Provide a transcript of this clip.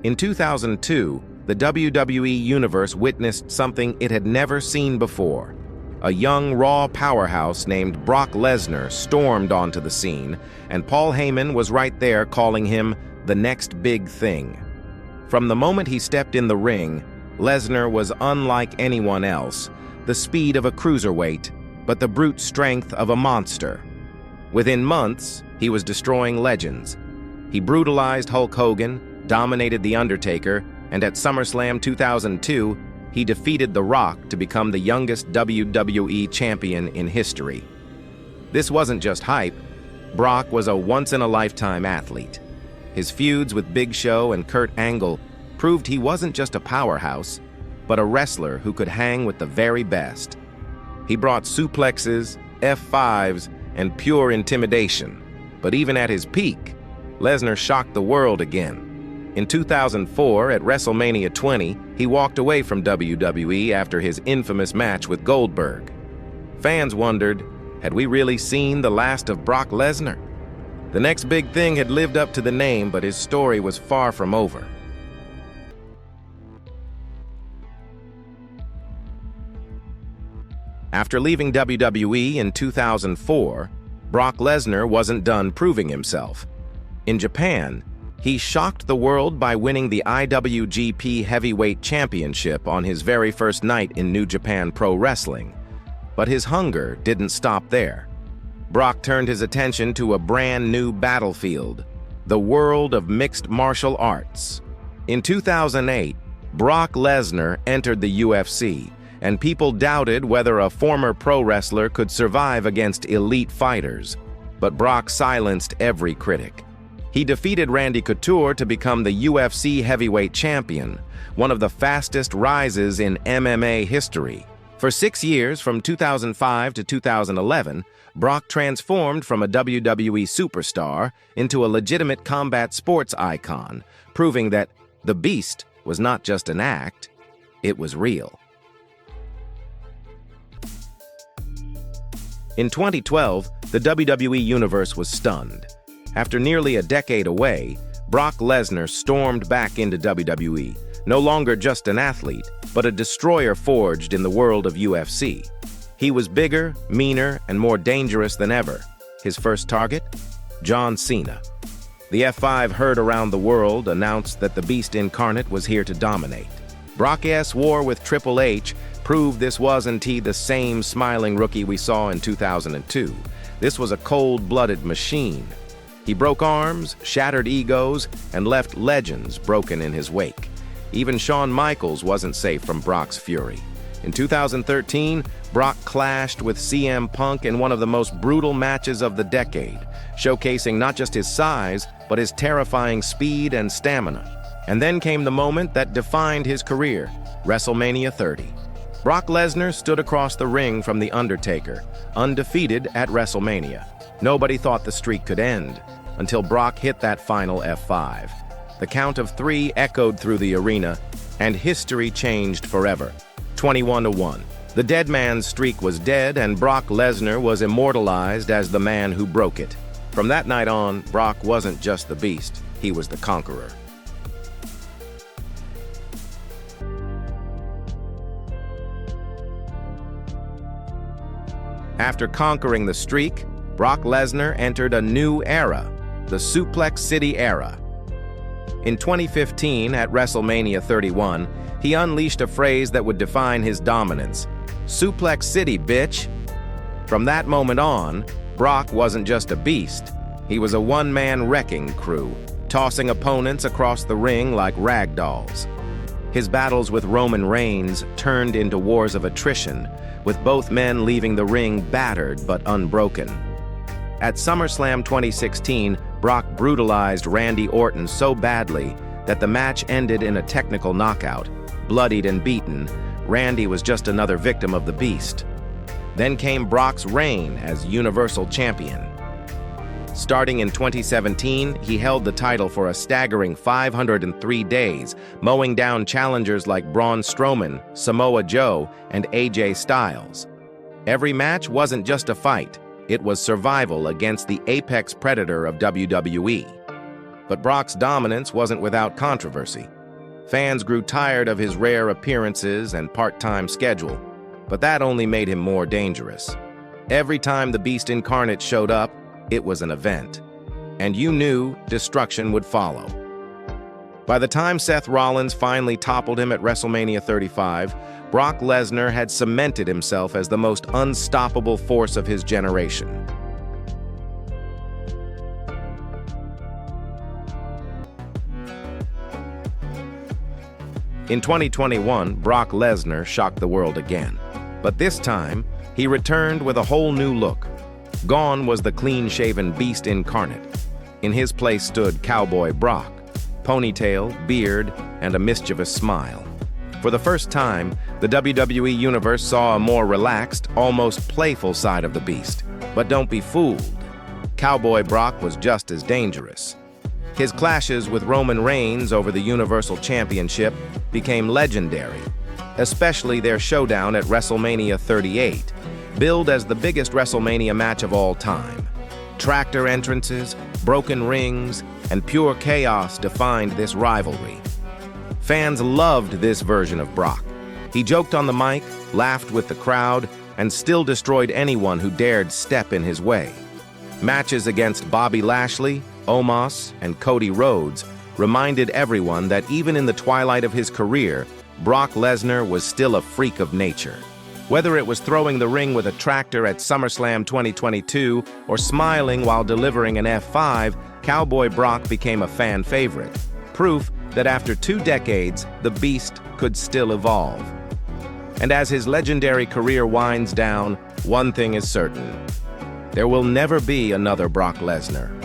In 2002, the WWE Universe witnessed something it had never seen before. A young Raw powerhouse named Brock Lesnar stormed onto the scene, and Paul Heyman was right there calling him the next big thing. From the moment he stepped in the ring, Lesnar was unlike anyone else, the speed of a cruiserweight, but the brute strength of a monster. Within months, he was destroying legends. He brutalized Hulk Hogan, dominated The Undertaker, and at SummerSlam 2002, he defeated The Rock to become the youngest WWE champion in history. This wasn't just hype. Brock was a once-in-a-lifetime athlete. His feuds with Big Show and Kurt Angle proved he wasn't just a powerhouse, but a wrestler who could hang with the very best. He brought suplexes, F5s, and pure intimidation. But even at his peak, Lesnar shocked the world again. In 2004, at WrestleMania 20, he walked away from WWE after his infamous match with Goldberg. Fans wondered, had we really seen the last of Brock Lesnar? The next big thing had lived up to the name, but his story was far from over. After leaving WWE in 2004, Brock Lesnar wasn't done proving himself. In Japan, he shocked the world by winning the IWGP Heavyweight Championship on his very first night in New Japan Pro Wrestling. But his hunger didn't stop there. Brock turned his attention to a brand new battlefield, the world of mixed martial arts. In 2008, Brock Lesnar entered the UFC, and people doubted whether a former pro wrestler could survive against elite fighters. But Brock silenced every critic. He defeated Randy Couture to become the UFC heavyweight champion, one of the fastest rises in MMA history. For 6 years, from 2005 to 2011, Brock transformed from a WWE superstar into a legitimate combat sports icon, proving that the Beast was not just an act, it was real. In 2012, the WWE Universe was stunned. After nearly a decade away, Brock Lesnar stormed back into WWE, no longer just an athlete, but a destroyer forged in the world of UFC. He was bigger, meaner, and more dangerous than ever. His first target? John Cena. The F5 heard around the world announced that the Beast Incarnate was here to dominate. Brock's war with Triple H proved this wasn't the same smiling rookie we saw in 2002. This was a cold-blooded machine. He broke arms, shattered egos, and left legends broken in his wake. Even Shawn Michaels wasn't safe from Brock's fury. In 2013, Brock clashed with CM Punk in one of the most brutal matches of the decade, showcasing not just his size, but his terrifying speed and stamina. And then came the moment that defined his career, WrestleMania 30. Brock Lesnar stood across the ring from The Undertaker, undefeated at WrestleMania. Nobody thought the streak could end, until Brock hit that final F5. The count of 3 echoed through the arena, and history changed forever. 21-1. The dead man's streak was dead, and Brock Lesnar was immortalized as the man who broke it. From that night on, Brock wasn't just the Beast, he was the Conqueror. After conquering the streak, Brock Lesnar entered a new era, the Suplex City era. In 2015, at WrestleMania 31, he unleashed a phrase that would define his dominance: "Suplex City, bitch!" From that moment on, Brock wasn't just a beast. He was a one-man wrecking crew, tossing opponents across the ring like rag dolls. His battles with Roman Reigns turned into wars of attrition, with both men leaving the ring battered but unbroken. At SummerSlam 2016, Brock brutalized Randy Orton so badly that the match ended in a technical knockout. Bloodied and beaten, Randy was just another victim of the Beast. Then came Brock's reign as Universal Champion. Starting in 2017, he held the title for a staggering 503 days, mowing down challengers like Braun Strowman, Samoa Joe, and AJ Styles. Every match wasn't just a fight. It was survival against the apex predator of WWE. But Brock's dominance wasn't without controversy. Fans grew tired of his rare appearances and part-time schedule, but that only made him more dangerous. Every time the Beast Incarnate showed up, it was an event. And you knew destruction would follow. By the time Seth Rollins finally toppled him at WrestleMania 35, Brock Lesnar had cemented himself as the most unstoppable force of his generation. In 2021, Brock Lesnar shocked the world again. But this time, he returned with a whole new look. Gone was the clean-shaven Beast Incarnate. In his place stood Cowboy Brock, ponytail, beard, and a mischievous smile. For the first time, the WWE Universe saw a more relaxed, almost playful side of the Beast. But don't be fooled. Cowboy Brock was just as dangerous. His clashes with Roman Reigns over the Universal Championship became legendary, especially their showdown at WrestleMania 38, billed as the biggest WrestleMania match of all time. Tractor entrances, broken rings, and pure chaos defined this rivalry. Fans loved this version of Brock. He joked on the mic, laughed with the crowd, and still destroyed anyone who dared step in his way. Matches against Bobby Lashley, Omos, and Cody Rhodes reminded everyone that even in the twilight of his career, Brock Lesnar was still a freak of nature. Whether it was throwing the ring with a tractor at SummerSlam 2022 or smiling while delivering an F5, Cowboy Brock became a fan favorite. Proof that after 2 decades, the Beast could still evolve. And as his legendary career winds down, one thing is certain: there will never be another Brock Lesnar.